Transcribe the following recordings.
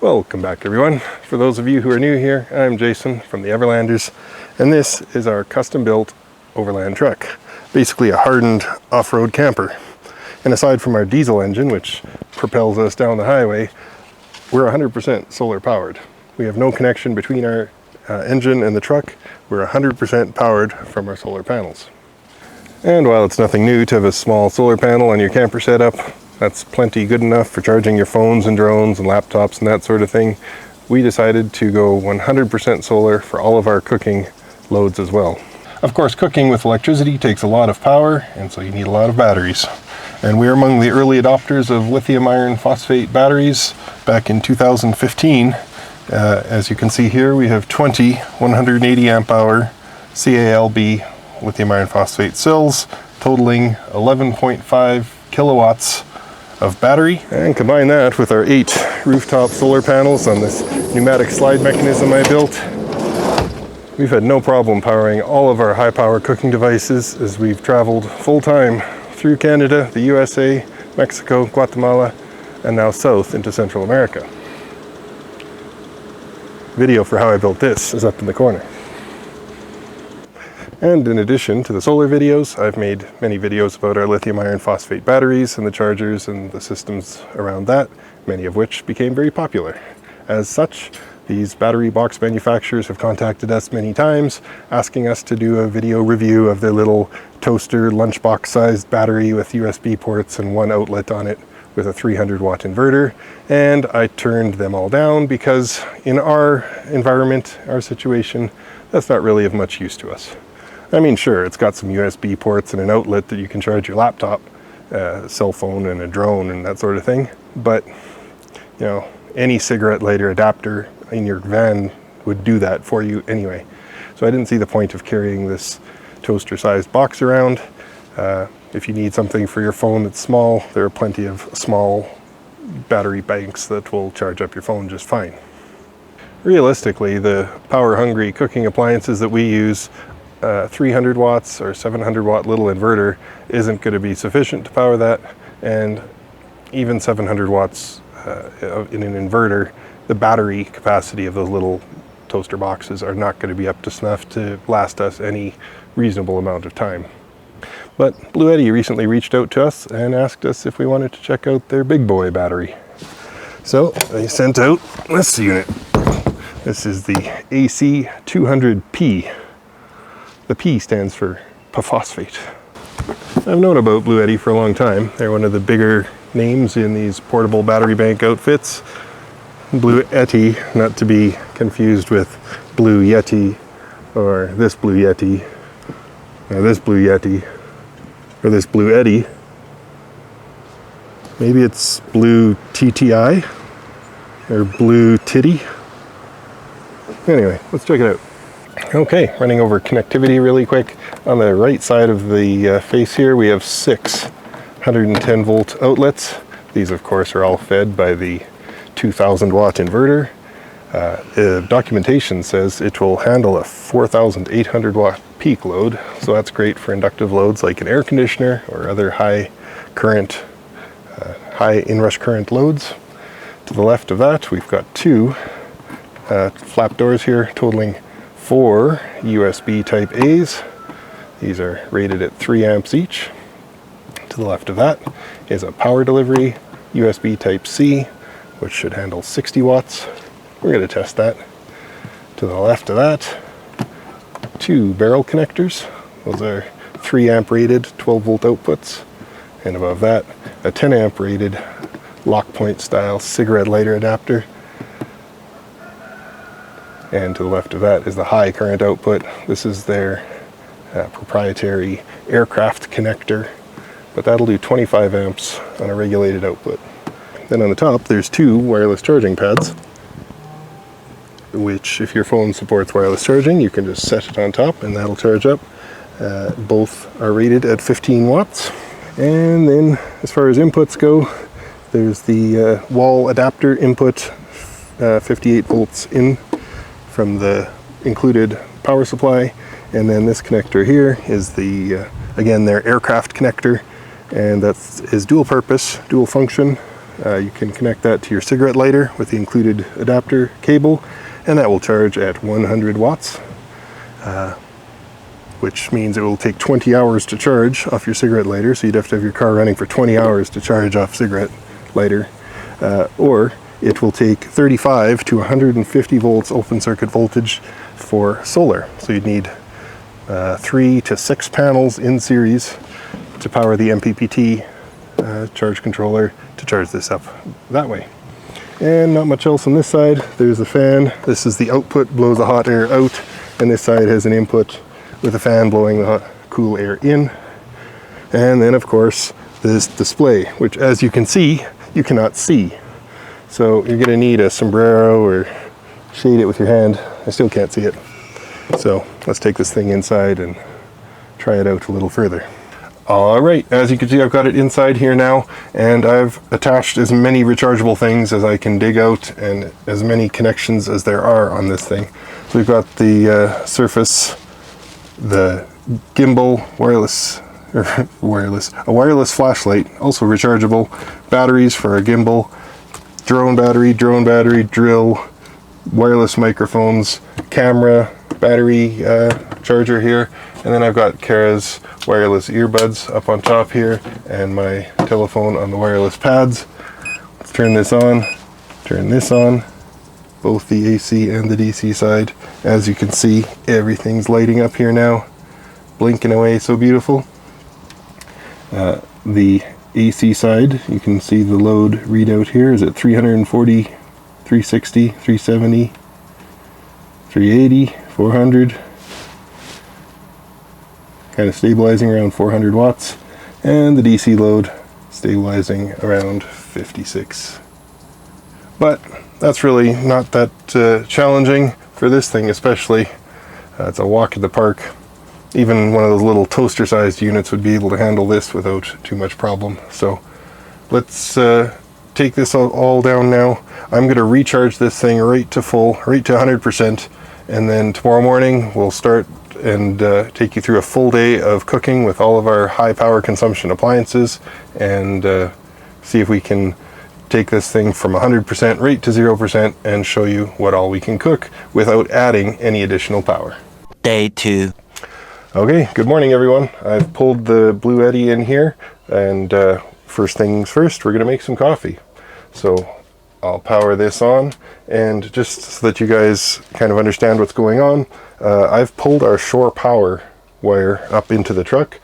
Welcome back everyone. For those of you who are new here, I'm Jason from the Overlanders, and this is our custom built overland truck. Basically a hardened off-road camper. And aside from our diesel engine, which propels us down the highway, we're 100% solar powered. We have no connection between our engine and the truck. We're 100% powered from our solar panels. And while it's nothing new to have a small solar panel on your camper setup, that's plenty good enough for charging your phones and drones and laptops and that sort of thing, we decided to go 100% solar for all of our cooking loads as well. Of course, cooking with electricity takes a lot of power, and so you need a lot of batteries. And we're among the early adopters of lithium iron phosphate batteries back in 2015. As you can see here, we have 20 180 amp hour CALB lithium iron phosphate cells, totaling 11.5 kilowatts of battery. And combine that with our 8 rooftop solar panels on this pneumatic slide mechanism I built. We've had no problem powering all of our high power cooking devices as we've traveled full time through Canada, the USA, Mexico, Guatemala, and now south into Central America. Video for how I built this is up in the corner. And in addition to the solar videos, I've made many videos about our lithium iron phosphate batteries and the chargers and the systems around that, many of which became very popular. As such, these battery box manufacturers have contacted us many times, asking us to do a video review of their little toaster lunchbox sized battery with USB ports and one outlet on it with a 300 watt inverter. And I turned them all down because in our environment, our situation, that's not really of much use to us. I mean, sure, it's got some USB ports and an outlet that you can charge your laptop, cell phone and a drone and that sort of thing. But, you know, any cigarette lighter adapter in your van would do that for you anyway. So I didn't see the point of carrying this toaster-sized box around. If you need something for your phone that's small, there are plenty of small battery banks that will charge up your phone just fine. Realistically, the power-hungry cooking appliances that we use, 300 watts or 700 watt little inverter isn't going to be sufficient to power that, and even 700 watts in an inverter, the battery capacity of those little toaster boxes are not going to be up to snuff to last us any reasonable amount of time. But Bluetti recently reached out to us and asked us if we wanted to check out their big boy battery. So they sent out this unit. This is the AC200P. The P stands for phosphate. I've known about Bluetti for a long time. They're one of the bigger names in these portable battery bank outfits. Bluetti, not to be confused with Blue Yeti, or this Blue Yeti, or this Blue Yeti, or this Blue Eddy. Maybe it's Blue TTI, or Blue Titty. Anyway, let's check it out. Okay, running over connectivity really quick. On the right side of the face here, we have 6 110 volt outlets. These, of course, are all fed by the 2000 watt inverter. The documentation says it will handle a 4,800 watt peak load, so that's great for inductive loads like an air conditioner or other high current, high inrush current loads. To the left of that, we've got 2 flap doors here totaling 4 USB type A's. These are rated at 3 amps each. To the left of that is a power delivery USB type C, which should handle 60 watts. We're going to test that. To the left of that, 2 barrel connectors. Those are 3 amp rated 12 volt outputs. And above that, a 10 amp rated lock point style cigarette lighter adapter. And to the left of that is the high current output. This is their proprietary aircraft connector, but that'll do 25 amps on a regulated output. Then on the top, there's 2 wireless charging pads, which if your phone supports wireless charging, you can just set it on top and that'll charge up. Both are rated at 15 watts. And then as far as inputs go, there's the wall adapter input, 58 volts in from the included power supply, and then this connector here is the again their aircraft connector, and that is dual purpose, dual function. You can connect that to your cigarette lighter with the included adapter cable, and that will charge at 100 watts, which means it will take 20 hours to charge off your cigarette lighter, so you'd have to have your car running for 20 hours to charge off cigarette lighter, or it will take 35 to 150 volts open circuit voltage for solar. So you'd need 3 to 6 panels in series to power the MPPT charge controller to charge this up that way. And not much else on this side. There's the fan. This is the output, blows the hot air out, and this side has an input with a fan blowing the hot, cool air in. And then of course this display, which as you can see, you cannot see. So you're going to need a sombrero or shade it with your hand. I still can't see it. So let's take this thing inside and try it out a little further. Alright, as you can see, I've got it inside here now, and I've attached as many rechargeable things as I can dig out and as many connections as there are on this thing. So we've got the Surface, the gimbal, a wireless flashlight, also rechargeable, batteries for a gimbal, drone battery, drill, wireless microphones, camera, battery charger here, and then I've got Kara's wireless earbuds up on top here, and my telephone on the wireless pads. Let's turn this on, both the AC and the DC side. As you can see, everything's lighting up here now, blinking away, so beautiful. The AC side, you can see the load readout here is at 340, 360, 370, 380, 400, kind of stabilizing around 400 watts, and the DC load stabilizing around 56. But that's really not that challenging for this thing, especially. It's a walk in the park. Even one of those little toaster sized units would be able to handle this without too much problem. So let's take this all down now. I'm going to recharge this thing right to full, right to 100%, and then tomorrow morning we'll start and take you through a full day of cooking with all of our high power consumption appliances, and see if we can take this thing from 100% right to 0% and show you what all we can cook without adding any additional power. Day 2. Okay, good morning everyone. I've pulled the Bluetti in here, and first things first, we're going to make some coffee. So I'll power this on, and just so that you guys kind of understand what's going on, I've pulled our shore power wire up into the truck,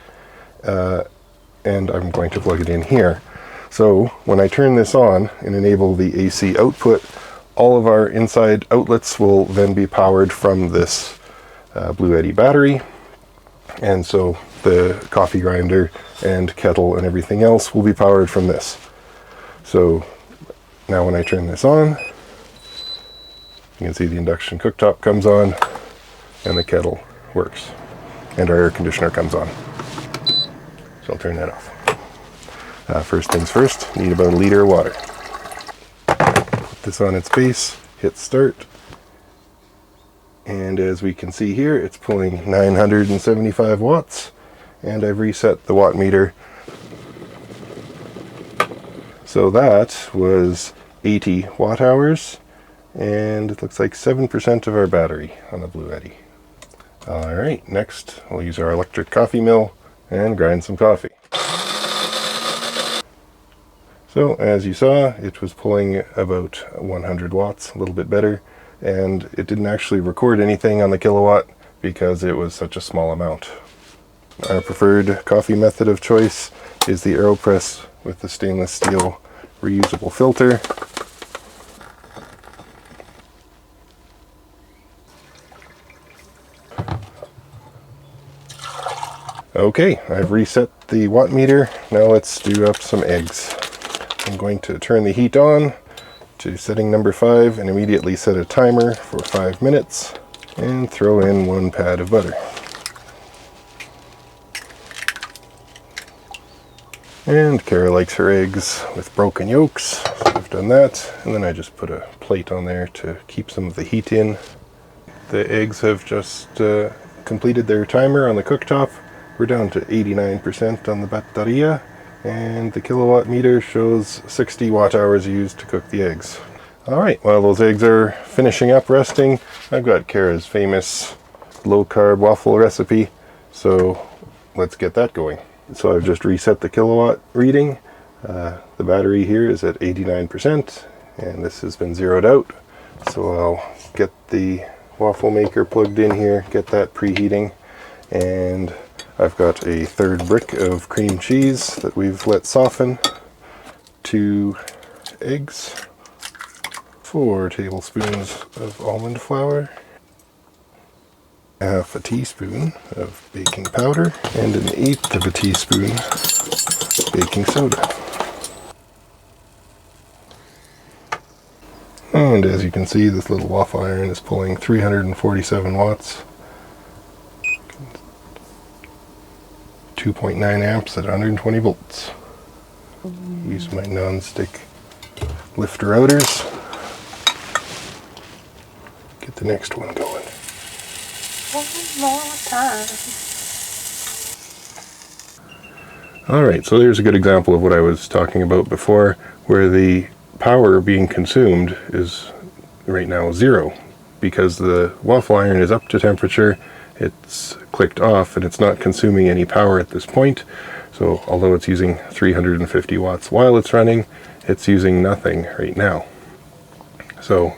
and I'm going to plug it in here. So when I turn this on and enable the AC output, all of our inside outlets will then be powered from this Bluetti battery. And so the coffee grinder and kettle and everything else will be powered from this. So now when I turn this on, you can see the induction cooktop comes on and the kettle works, and our air conditioner comes on. So I'll turn that off. First things first, need about a liter of water. Put this on its base, hit start. And as we can see here, it's pulling 975 watts, and I've reset the watt meter. So that was 80 watt hours, and it looks like 7% of our battery on the Bluetti. Alright, next we'll use our electric coffee mill and grind some coffee. So as you saw, it was pulling about 100 watts, a little bit better. And it didn't actually record anything on the kilowatt because it was such a small amount. Our preferred coffee method of choice is the AeroPress with the stainless steel reusable filter. Okay, I've reset the watt meter. Now let's do up some eggs. I'm going to turn the heat on to setting number 5 and immediately set a timer for 5 minutes and throw in 1 pad of butter. And Kara likes her eggs with broken yolks, so I've done that, and then I just put a plate on there to keep some of the heat in. The eggs have just completed their timer on the cooktop. We're down to 89% on the batteria, and the kilowatt meter shows 60 watt hours used to cook the eggs. Alright, while those eggs are finishing up resting, I've got Kara's famous low-carb waffle recipe, so let's get that going. So I've just reset the kilowatt reading. The battery here is at 89%, and this has been zeroed out. So I'll get the waffle maker plugged in here, get that preheating, and I've got a third brick of cream cheese that we've let soften, 2 eggs, 4 tablespoons of almond flour, half a teaspoon of baking powder, and 1/8 of a teaspoon baking soda. And as you can see, this little waffle iron is pulling 347 watts, 2.9 amps at 120 volts. Use my non-stick lifter outers. Get the next one going. One more time. Alright, so there's a good example of what I was talking about before, where the power being consumed is right now 0, because the waffle iron is up to temperature, it's clicked off, and it's not consuming any power at this point. So although it's using 350 watts while it's running, it's using nothing right now. So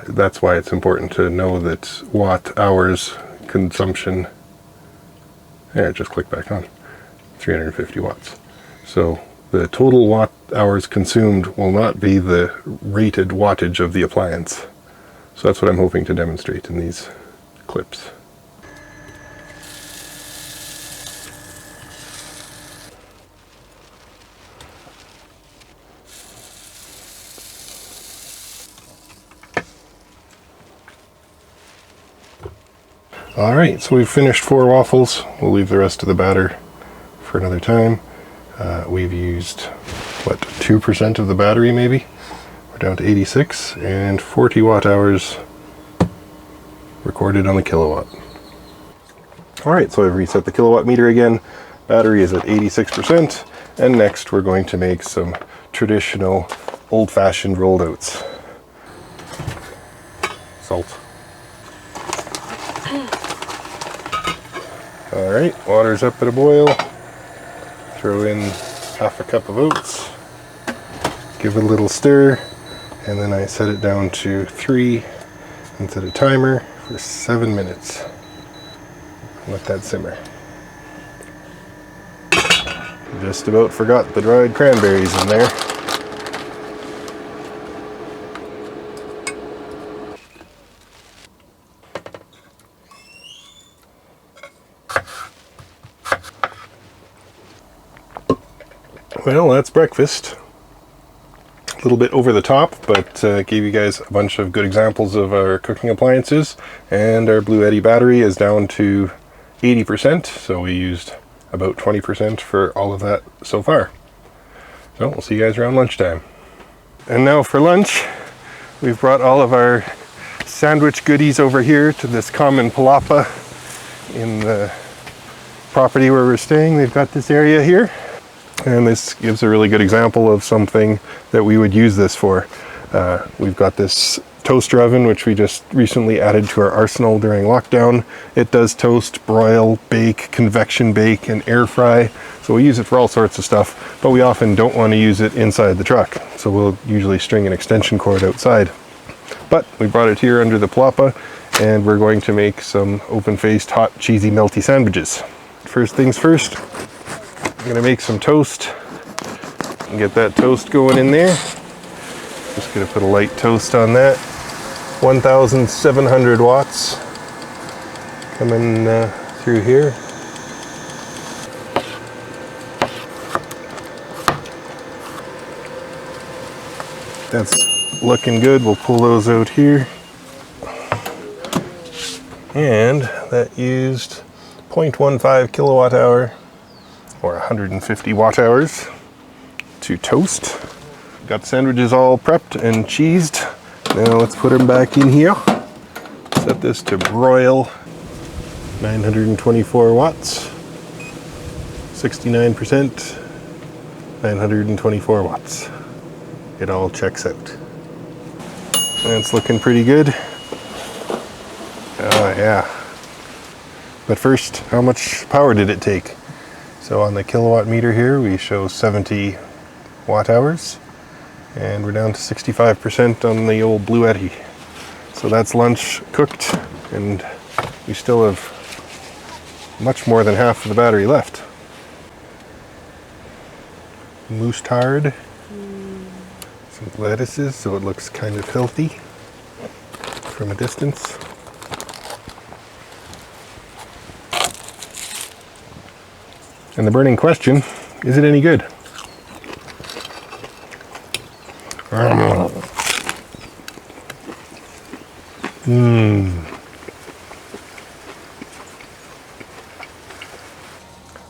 that's why it's important to know that watt hours consumption, yeah, just click back on, 350 watts. So the total watt hours consumed will not be the rated wattage of the appliance. So that's what I'm hoping to demonstrate in these clips. Alright, so we've finished 4 waffles. We'll leave the rest of the batter for another time. We've used, what, 2% of the battery maybe? We're down to 86, and 40 watt hours recorded on the kilowatt. Alright, so I've reset the kilowatt meter again. Battery is at 86%, and next we're going to make some traditional old-fashioned rolled oats. Salt. Alright, water's up at a boil. Throw in half a cup of oats, give it a little stir, and then I set it down to 3 and set a timer for 7 minutes. Let that simmer. Just about forgot the dried cranberries in there. Well, that's breakfast. A little bit over the top, but gave you guys a bunch of good examples of our cooking appliances. And our Bluetti battery is down to 80%, so we used about 20% for all of that so far. So we'll see you guys around lunchtime. And now for lunch, we've brought all of our sandwich goodies over here to this common palapa in the property where we're staying. They've got this area here. And this gives a really good example of something that we would use this for. We've got this toaster oven, which we just recently added to our arsenal during lockdown. It does toast, broil, bake, convection bake, and air fry. So we use it for all sorts of stuff, but we often don't want to use it inside the truck. So we'll usually string an extension cord outside. But we brought it here under the palapa, and we're going to make some open-faced, hot, cheesy, melty sandwiches. First things first, I'm gonna make some toast and get that toast going in there. Just gonna put a light toast on that. 1,700 watts coming through here. That's looking good. We'll pull those out here. And that used 0.15 kilowatt hour or 150 watt hours to toast. Got the sandwiches all prepped and cheesed. Now let's put them back in here. Set this to broil, 924 watts, 69% 924 watts. It all checks out. And it's looking pretty good. Oh yeah. But first, how much power did it take? So on the kilowatt meter here, we show 70 watt hours. And we're down to 65% on the old Bluetti. So that's lunch cooked, and we still have much more than half of the battery left. Moutarde, some lettuces, so it looks kind of healthy from a distance. And the burning question, is it any good?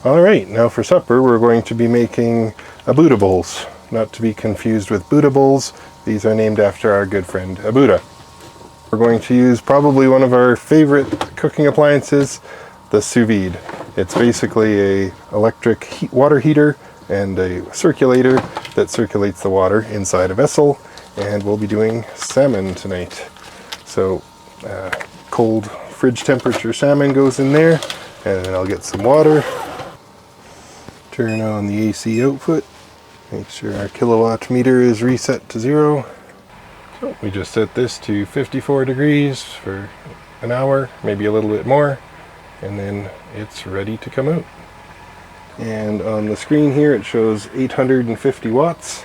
All right, now for supper we're going to be making Abuda bowls, not to be confused with Buddha bowls. These are named after our good friend Abuda. We're going to use probably one of our favorite cooking appliances, the sous vide. It's basically an electric water heater and a circulator that circulates the water inside a vessel, and we'll be doing salmon tonight. So cold fridge temperature salmon goes in there, and then I'll get some water. Turn on the AC output. Make sure our kilowatt meter is reset to 0. So we just set this to 54 degrees for an hour, maybe a little bit more, and then it's ready to come out. And on the screen here it shows 850 watts,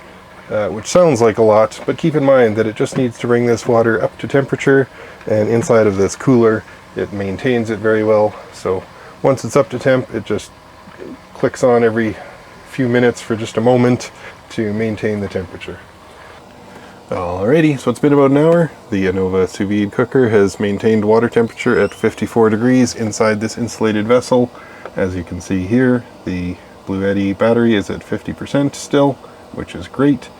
which sounds like a lot, but keep in mind that it just needs to bring this water up to temperature, and inside of this cooler it maintains it very well. So once it's up to temp, it just clicks on every few minutes for just a moment to maintain the temperature. Alrighty, so it's been about an hour. The Anova sous vide cooker has maintained water temperature at 54 degrees inside this insulated vessel. As you can see here, the Bluetti battery is at 50% still, which is great.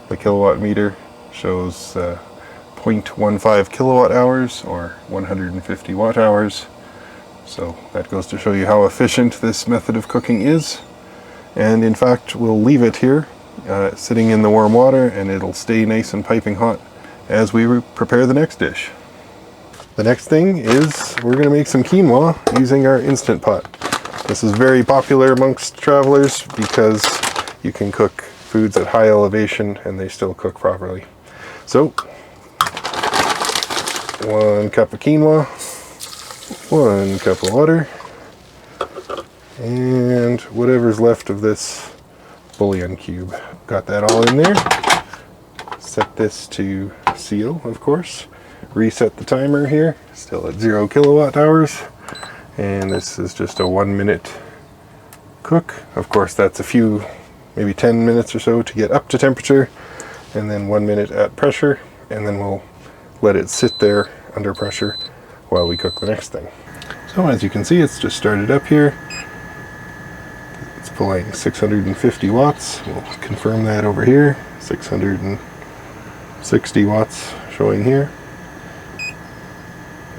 The kilowatt meter shows 0.15 kilowatt hours, or 150 watt hours. So that goes to show you how efficient this method of cooking is. And in fact, we'll leave it here sitting in the warm water, and it'll stay nice and piping hot as we prepare the next dish. The next thing is we're going to make some quinoa using our Instant Pot. This is very popular amongst travelers because you can cook foods at high elevation and they still cook properly. So 1 cup of quinoa, 1 cup of water, and whatever's left of this bouillon cube. Got that all in there. Set this to seal, of course. Reset the timer here, still at 0 kilowatt hours. And this is just a 1 minute cook. Of course, that's a few, maybe 10 minutes or so to get up to temperature, and then 1 minute at pressure, and then we'll let it sit there under pressure while we cook the next thing. So as you can see, it's just started up here. It's pulling 650 watts. We'll confirm that over here. 660 watts showing here.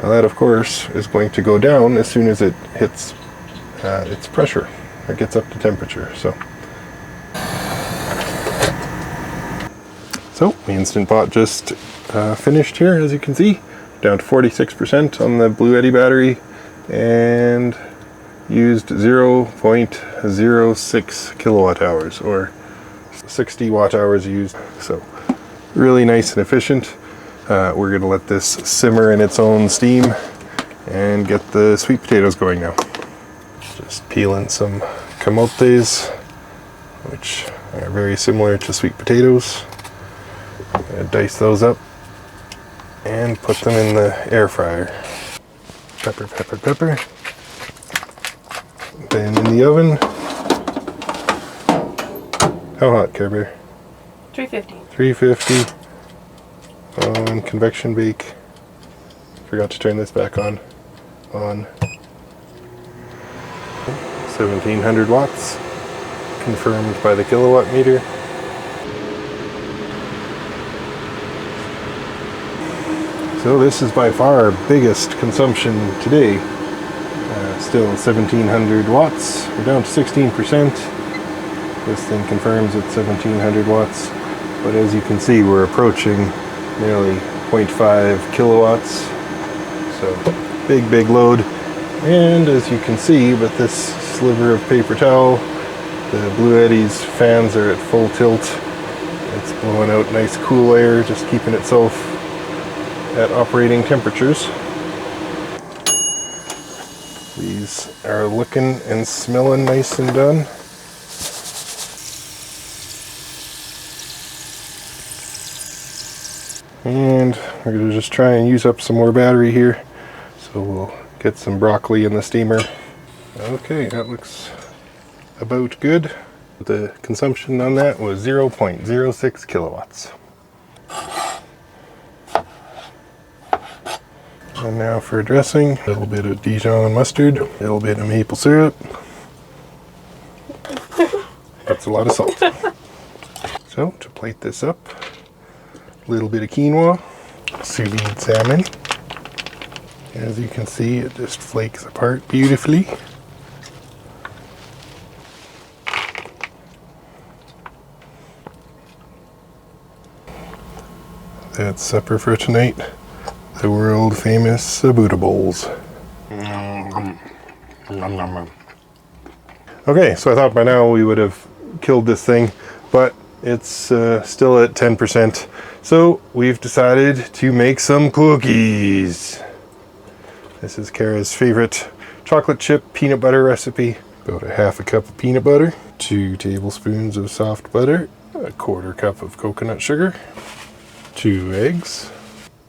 Now that, of course, is going to go down as soon as it hits its pressure. It gets up to temperature. So the Instant Pot just finished here, as you can see. Down to 46% on the Bluetti battery, and used 0.06 kilowatt hours, or 60 watt hours used. So really nice and efficient. We're going to let this simmer in its own steam and get the sweet potatoes going now. Just peeling some camotes, which are very similar to sweet potatoes. Dice those up and put them in the air fryer. Pepper, pepper, pepper. Then in the oven. How hot, Care Bear? 350. 350 on convection bake. Forgot to turn this back on. 1700 watts. Confirmed by the kilowatt meter. So this is by far our biggest consumption today. Still 1700 watts. We're down to 16%. This thing confirms it's 1700 watts, but as you can see, we're approaching nearly 0.5 kilowatts. So big load. And as you can see with this sliver of paper towel, the Bluetti's fans are at full tilt. It's blowing out nice cool air, just keeping itself at operating temperatures. These are looking and smelling nice and done. And we're going to just try and use up some more battery here. So we'll get some broccoli in the steamer. Okay, that looks about good. The consumption on that was 0.06 kilowatts. And now for dressing, a little bit of Dijon mustard, a little bit of maple syrup. That's a lot of salt. So to plate this up, a little bit of quinoa, sous vide salmon. As you can see, it just flakes apart beautifully. That's supper for tonight. The world famous Buddha bowls. Okay, so I thought by now we would have killed this thing, but it's still at 10%. So we've decided to make some cookies. This is Kara's favorite chocolate chip peanut butter recipe. About a half a cup of peanut butter, 2 tablespoons of soft butter, a quarter cup of coconut sugar, 2 eggs,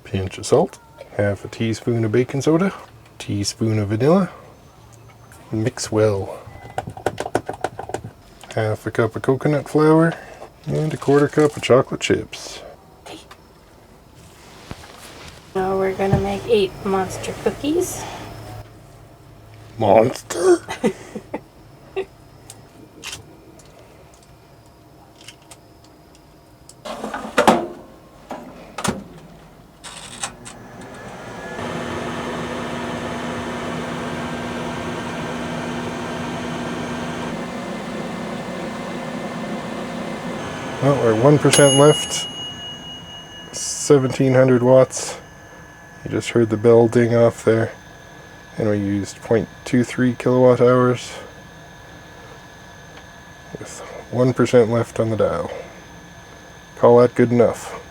pinch of salt, half a teaspoon of baking soda, teaspoon of vanilla. Mix well. Half a cup of coconut flour and a quarter cup of chocolate chips. Now we're gonna make 8 monster cookies. Monster? Well, we're 1% left. 1700 watts. You just heard the bell ding off there. And we used 0.23 kilowatt hours with 1% left on the dial. Call that good enough.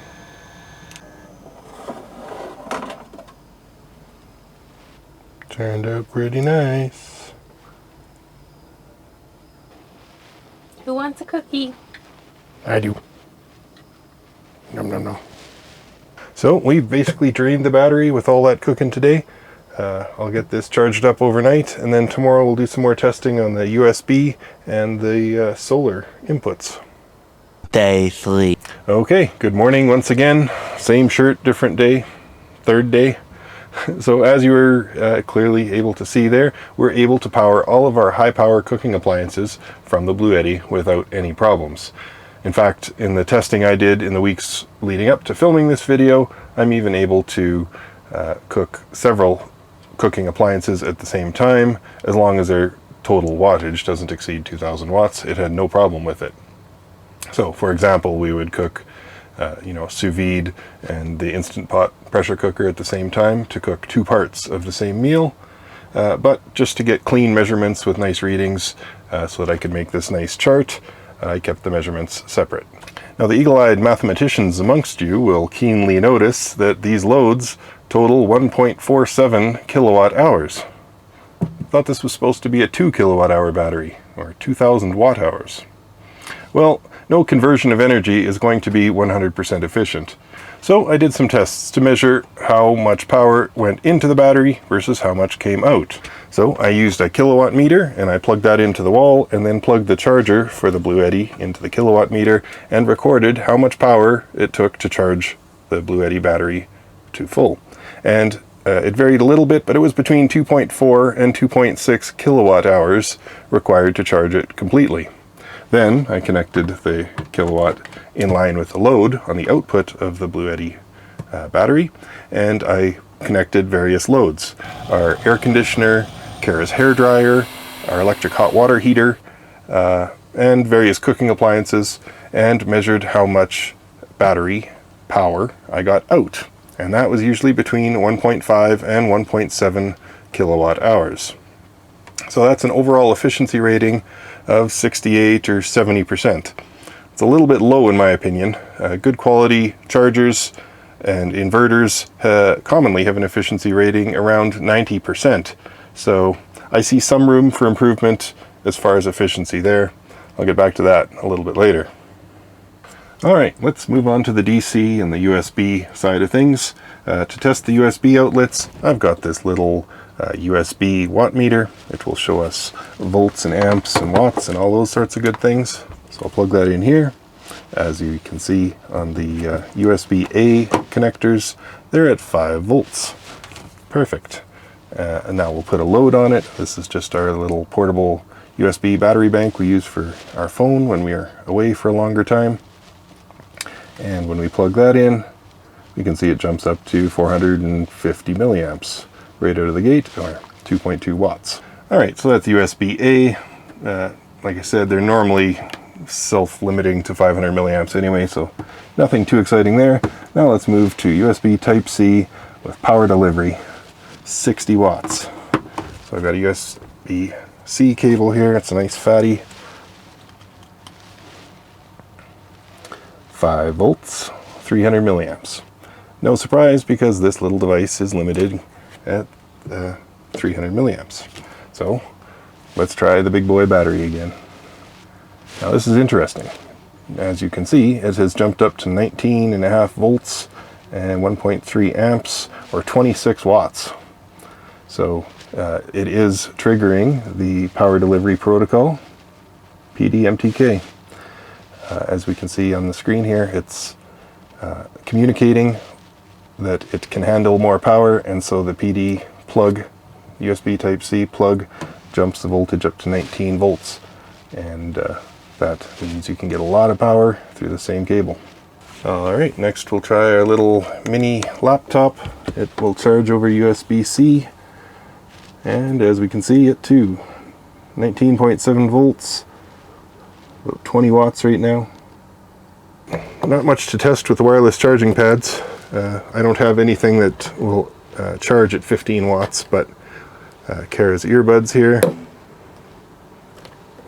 Turned out pretty nice. Who wants a cookie? I do. Nom nom nom. So we've basically drained the battery with all that cooking today. I'll get this charged up overnight, and then tomorrow we'll do some more testing on the USB and the solar inputs. Day 3. Okay, good morning once again. Same shirt, different day, third day. So as you were clearly able to see there, we're able to power all of our high power cooking appliances from the Bluetti without any problems. In fact, in the testing I did in the weeks leading up to filming this video, I'm even able to cook several cooking appliances at the same time, as long as their total wattage doesn't exceed 2000 watts. It had no problem with it. So for example, we would cook sous vide and the Instant Pot pressure cooker at the same time to cook 2 parts of the same meal, but just to get clean measurements with nice readings so that I could make this nice chart, I kept the measurements separate. Now the eagle-eyed mathematicians amongst you will keenly notice that these loads total 1.47 kilowatt hours. I thought this was supposed to be a 2 kilowatt hour battery, or 2000 watt hours. Well, no conversion of energy is going to be 100% efficient. So I did some tests to measure how much power went into the battery versus how much came out. So I used a kilowatt meter and I plugged that into the wall, and then plugged the charger for the Bluetti into the kilowatt meter and recorded how much power it took to charge the Bluetti battery to full. And it varied a little bit, but it was between 2.4 and 2.6 kilowatt hours required to charge it completely. Then I connected the kilowatt in line with the load on the output of the Bluetti battery, and I connected various loads. Our air conditioner, Kara's hair dryer, our electric hot water heater, and various cooking appliances, and measured how much battery power I got out. And that was usually between 1.5 and 1.7 kilowatt hours. So that's an overall efficiency rating of 68 or 70%. It's a little bit low in my opinion. Good quality chargers and inverters commonly have an efficiency rating around 90%. So I see some room for improvement as far as efficiency there. I'll get back to that a little bit later. Alright, let's move on to the DC and the USB side of things. To test the USB outlets, I've got this little USB watt meter. It will show us volts and amps and watts and all those sorts of good things. So I'll plug that in here. As you can see on the USB-A connectors, they're at 5 volts. Perfect. And now we'll put a load on it. This is just our little portable USB battery bank we use for our phone when we are away for a longer time. And when we plug that in, you can see it jumps up to 450 milliamps right out of the gate, or 2.2 watts. Alright, so that's USB-A. Like I said, they're normally self-limiting to 500 milliamps anyway, so nothing too exciting there. Now let's move to USB Type-C with power delivery, 60 watts. So I've got a USB-C cable here. It's a nice fatty. 5 volts, 300 milliamps. No surprise, because this little device is limited at 300 milliamps. So let's try the big boy battery again. Now this is interesting. As you can see, it has jumped up to 19.5 volts and 1.3 amps, or 26 watts. So it is triggering the power delivery protocol, PDMTK. As we can see on the screen here, it's communicating that it can handle more power, and so the PD plug, USB Type-C plug, jumps the voltage up to 19 volts. And that means you can get a lot of power through the same cable. Alright, next we'll try our little mini laptop. It will charge over USB-C, and as we can see, it too, 19.7 volts, about 20 watts right now. Not much to test with the wireless charging pads. I don't have anything that will charge at 15 watts, but Kara's earbuds here,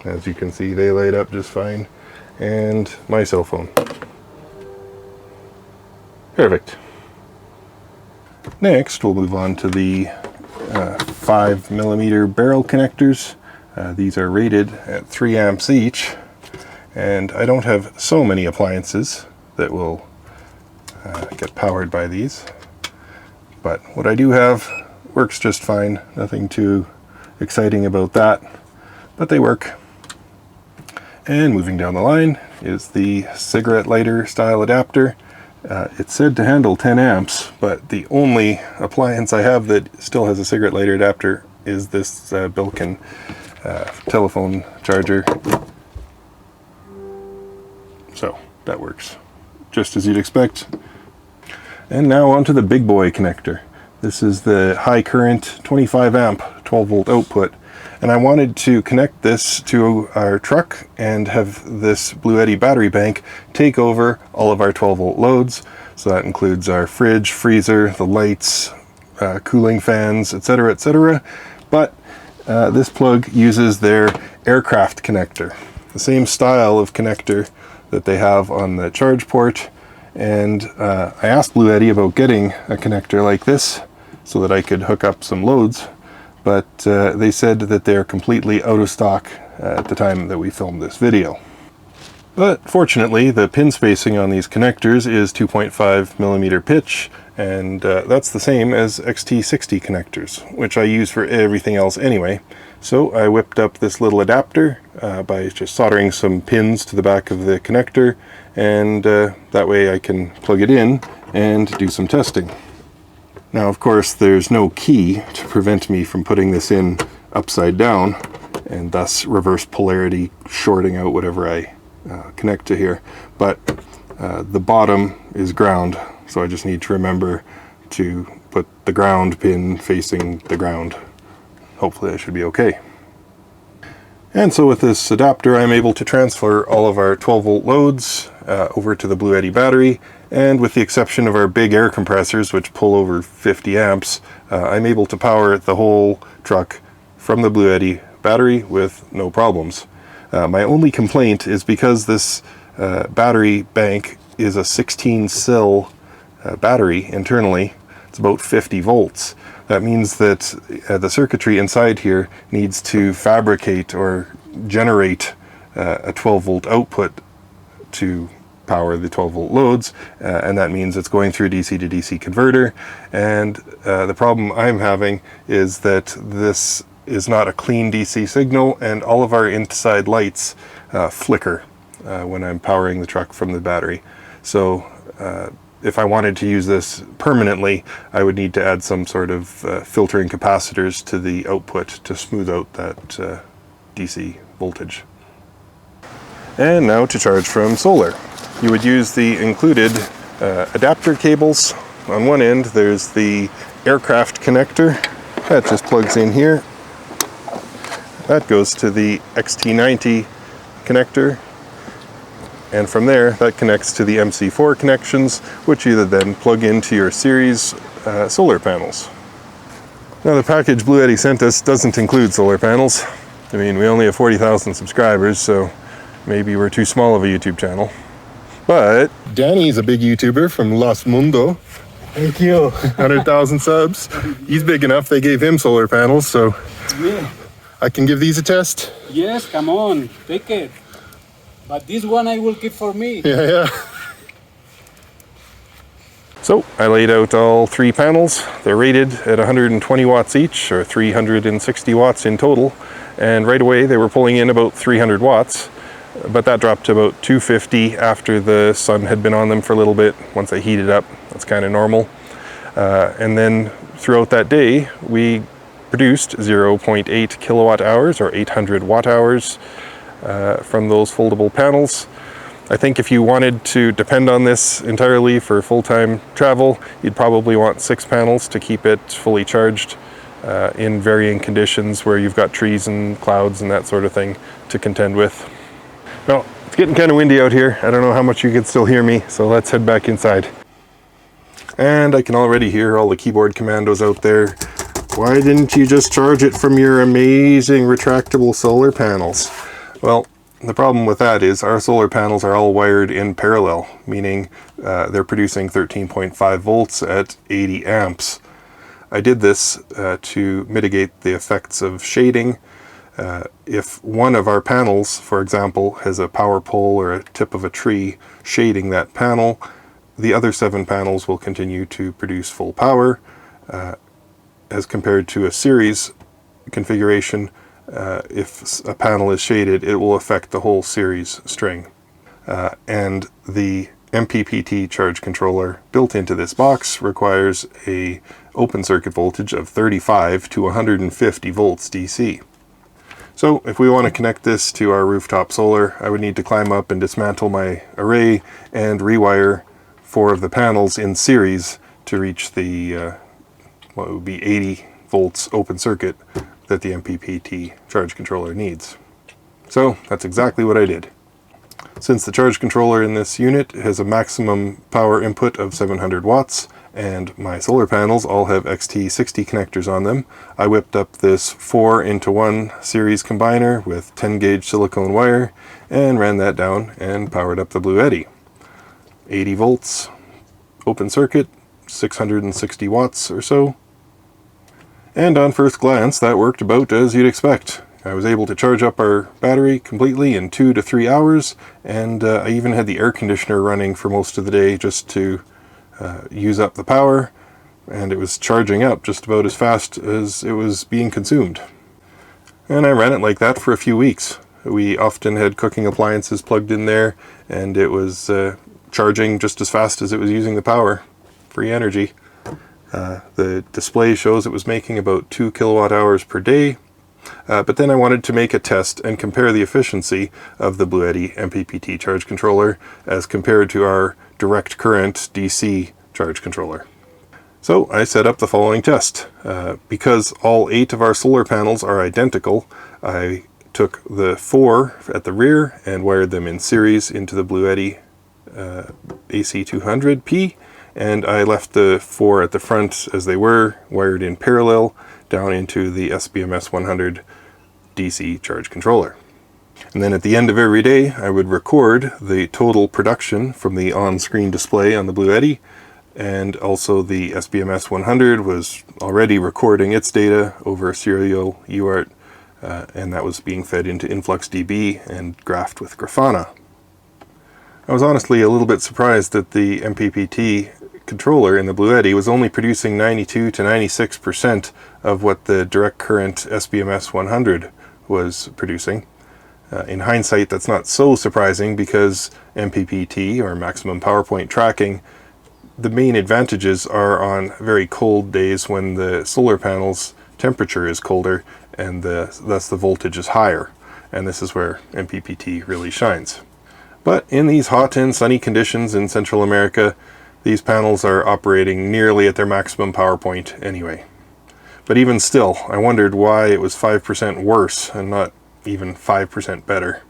as you can see, they light up just fine, and my cell phone. Perfect. Next we'll move on to the 5mm barrel connectors. These are rated at 3 amps each, and I don't have so many appliances that will get powered by these, but what I do have works just fine. Nothing too exciting about that, but they work. And moving down the line is the cigarette lighter style adapter. It's said to handle 10 amps, but the only appliance I have that still has a cigarette lighter adapter is this Bilkin telephone charger. So that works just as you'd expect. And now onto the big boy connector. This is the high current 25 amp 12 volt output, and I wanted to connect this to our truck and have this Bluetti battery bank take over all of our 12 volt loads. So that includes our fridge, freezer, the lights, cooling fans, etc., etc. But this plug uses their aircraft connector, the same style of connector that they have on the charge port. And I asked Bluetti about getting a connector like this so that I could hook up some loads, but they said that they're completely out of stock at the time that we filmed this video. But fortunately, the pin spacing on these connectors is 2.5mm pitch, and that's the same as XT60 connectors, which I use for everything else anyway. So I whipped up this little adapter by just soldering some pins to the back of the connector, and that way I can plug it in and do some testing. Now, of course, there's no key to prevent me from putting this in upside down and thus reverse polarity shorting out whatever I connect to here, but the bottom is ground, so I just need to remember to put the ground pin facing the ground. Hopefully I should be okay. And so with this adapter, I'm able to transfer all of our 12 volt loads over to the Bluetti battery, and with the exception of our big air compressors, which pull over 50 amps, I'm able to power the whole truck from the Bluetti battery with no problems. My only complaint is because this battery bank is a 16-cell battery internally. It's about 50 volts. That means that the circuitry inside here needs to fabricate or generate a 12 volt output to power the 12 volt loads, and that means it's going through DC to DC converter. And the problem I'm having is that this is not a clean DC signal, and all of our inside lights flicker when I'm powering the truck from the battery. So if I wanted to use this permanently, I would need to add some sort of filtering capacitors to the output to smooth out that DC voltage. And now to charge from solar. You would use the included adapter cables. On one end there's the aircraft connector. That just plugs in here. That goes to the XT90 connector. And from there, that connects to the MC4 connections, which you then plug into your series solar panels. Now, the package Bluetti sent us doesn't include solar panels. I mean, we only have 40,000 subscribers, so maybe we're too small of a YouTube channel. But Danny's a big YouTuber from Los Mundo. Thank you. 100,000 subs. He's big enough, they gave him solar panels, so Yeah. I can give these a test. Yes, come on, take it. But this one I will keep for me. Yeah. So I laid out all 3 panels. They're rated at 120 watts each, or 360 watts in total. And right away they were pulling in about 300 watts, but that dropped to about 250 after the sun had been on them for a little bit. Once they heated up, that's kind of normal. And then throughout that day, we produced 0.8 kilowatt hours, or 800 watt hours, from those foldable panels. I think if you wanted to depend on this entirely for full-time travel, you'd probably want 6 panels to keep it fully charged in varying conditions where you've got trees and clouds and that sort of thing to contend with. Well, it's getting kind of windy out here. I don't know how much you can still hear me, so let's head back inside. And I can already hear all the keyboard commandos out there. Why didn't you just charge it from your amazing retractable solar panels? Well, the problem with that is our solar panels are all wired in parallel, meaning they're producing 13.5 volts at 80 amps. I did this to mitigate the effects of shading. If one of our panels, for example, has a power pole or a tip of a tree shading that panel, the other 7 panels will continue to produce full power. As compared to a series configuration, if a panel is shaded, it will affect the whole series string. And the MPPT charge controller built into this box requires a open circuit voltage of 35 to 150 volts DC. So if we want to connect this to our rooftop solar, I would need to climb up and dismantle my array and rewire 4 of the panels in series to reach the what would be 80 volts open circuit that the MPPT charge controller needs. So that's exactly what I did. Since the charge controller in this unit has a maximum power input of 700 watts, and my solar panels all have XT60 connectors on them, I whipped up this 4-into-1 series combiner with 10 gauge silicone wire and ran that down and powered up the Bluetti. 80 volts, open circuit, 660 watts or so. And on first glance, that worked about as you'd expect. I was able to charge up our battery completely in 2 to 3 hours, and I even had the air conditioner running for most of the day just to use up the power, and it was charging up just about as fast as it was being consumed. And I ran it like that for a few weeks. We often had cooking appliances plugged in there, and it was charging just as fast as it was using the power. Free energy. The display shows it was making about 2 kilowatt hours per day, but then I wanted to make a test and compare the efficiency of the Bluetti MPPT charge controller as compared to our direct current DC charge controller. So I set up the following test. Because all 8 of our solar panels are identical, I took the 4 at the rear and wired them in series into the Bluetti AC200P, and I left the 4 at the front as they were, wired in parallel down into the SBMS 100 DC charge controller. And then at the end of every day, I would record the total production from the on-screen display on the Bluetti, and also the SBMS 100 was already recording its data over serial UART, and that was being fed into InfluxDB and graphed with Grafana. I was honestly a little bit surprised that the MPPT controller in the Bluetti was only producing 92 to 96% of what the direct current SBMS 100 was producing. In hindsight, that's not so surprising because MPPT, or maximum power point tracking, the main advantages are on very cold days when the solar panel's temperature is colder and thus the voltage is higher. And this is where MPPT really shines. But in these hot and sunny conditions in Central America, these panels are operating nearly at their maximum power point anyway. But even still, I wondered why it was 5% worse and not even 5% better.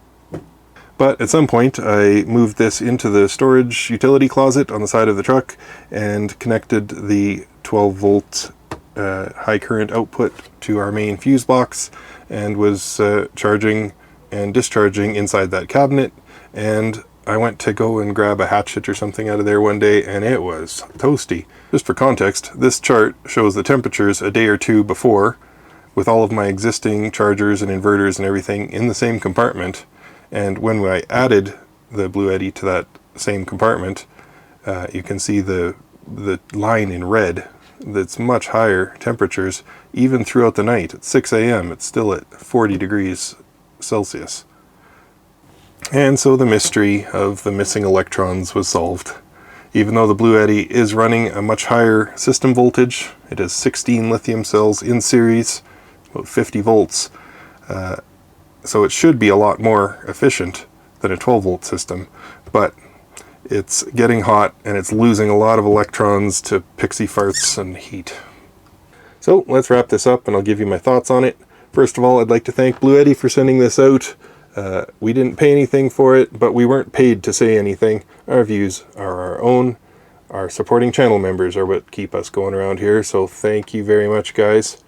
But at some point I moved this into the storage utility closet on the side of the truck and connected the 12 volt high current output to our main fuse box, and was charging and discharging inside that cabinet. And I went to go and grab a hatchet or something out of there one day, and it was toasty. Just for context, this chart shows the temperatures a day or two before, with all of my existing chargers and inverters and everything in the same compartment. And when I added the Bluetti to that same compartment, you can see the line in red. That's much higher temperatures even throughout the night. At 6 a.m. it's still at 40 degrees Celsius. And so the mystery of the missing electrons was solved. Even though the Bluetti is running a much higher system voltage, it has 16 lithium cells in series, about 50 volts, so it should be a lot more efficient than a 12 volt system, but it's getting hot and it's losing a lot of electrons to pixie farts and heat. So let's wrap this up and I'll give you my thoughts on it. First of all, I'd like to thank Bluetti for sending this out. We didn't pay anything for it, but we weren't paid to say anything. Our views are our own. Our supporting channel members are what keep us going around here, so thank you very much, guys.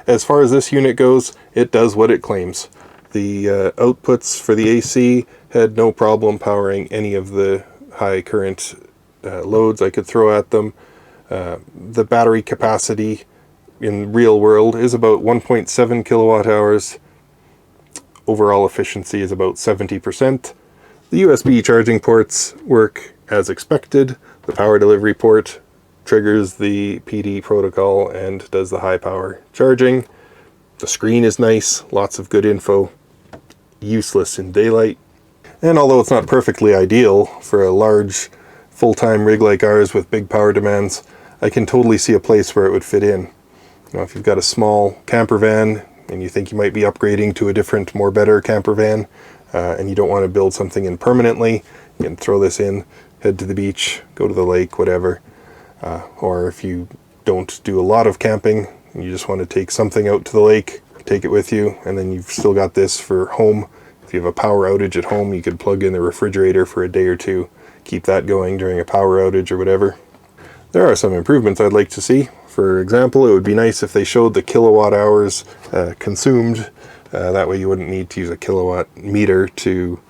As far as this unit goes, it does what it claims. The outputs for the AC had no problem powering any of the high current loads I could throw at them. The battery capacity in real world is about 1.7 kilowatt hours. Overall efficiency is about 70%. The USB charging ports work as expected. The power delivery port triggers the PD protocol and does the high power charging. The screen is nice, lots of good info, useless in daylight. And although it's not perfectly ideal for a large full-time rig like ours with big power demands, I can totally see a place where it would fit in. You know, if you've got a small camper van and you think you might be upgrading to a different, more better camper van, and you don't want to build something in permanently, you can throw this in, head to the beach, go to the lake, whatever. Or if you don't do a lot of camping, and you just want to take something out to the lake, take it with you, and then you've still got this for home. If you have a power outage at home, you could plug in the refrigerator for a day or two, keep that going during a power outage or whatever. There are some improvements I'd like to see. For example, it would be nice if they showed the kilowatt hours consumed. That way you wouldn't need to use a kilowatt meter to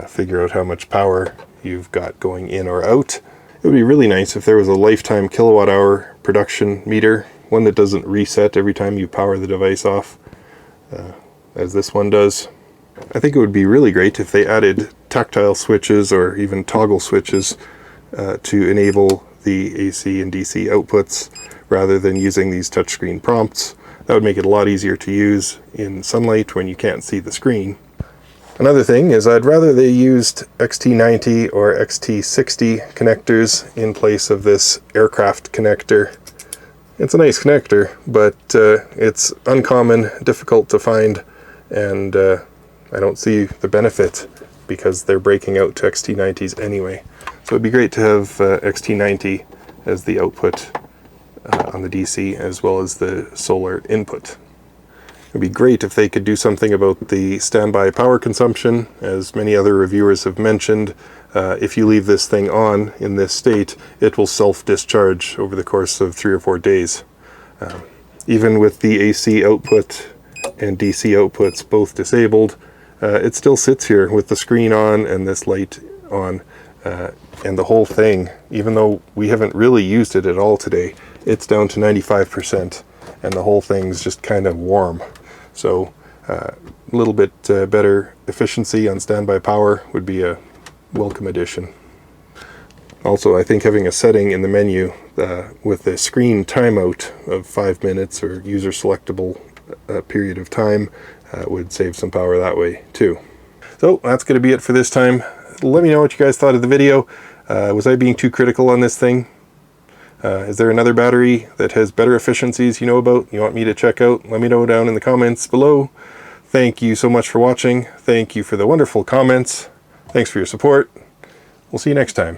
figure out how much power you've got going in or out. It would be really nice if there was a lifetime kilowatt hour production meter, one that doesn't reset every time you power the device off, as this one does. I think it would be really great if they added tactile switches or even toggle switches to enable the AC and DC outputs rather than using these touchscreen prompts. That would make it a lot easier to use in sunlight when you can't see the screen. Another thing is I'd rather they used XT90 or XT60 connectors in place of this aircraft connector. It's a nice connector, but it's uncommon, difficult to find, and I don't see the benefit because they're breaking out to XT90s anyway. So it'd be great to have XT90 as the output on the DC as well as the solar input. It'd be great if they could do something about the standby power consumption. As many other reviewers have mentioned, if you leave this thing on in this state, it will self-discharge over the course of 3 or 4 days. Even with the AC output and DC outputs both disabled, it still sits here with the screen on and this light on, and the whole thing, even though we haven't really used it at all today, it's down to 95%, and the whole thing's just kind of warm. So a little bit better efficiency on standby power would be a welcome addition. Also, I think having a setting in the menu with a screen timeout of 5 minutes or user selectable period of time would save some power that way too. So that's going to be it for this time. Let me know what you guys thought of the video. Was I being too critical on this thing? Is there another battery that has better efficiencies you know about, you want me to check out? Let me know down in the comments below. Thank you so much for watching. Thank you for the wonderful comments. Thanks for your support. We'll see you next time.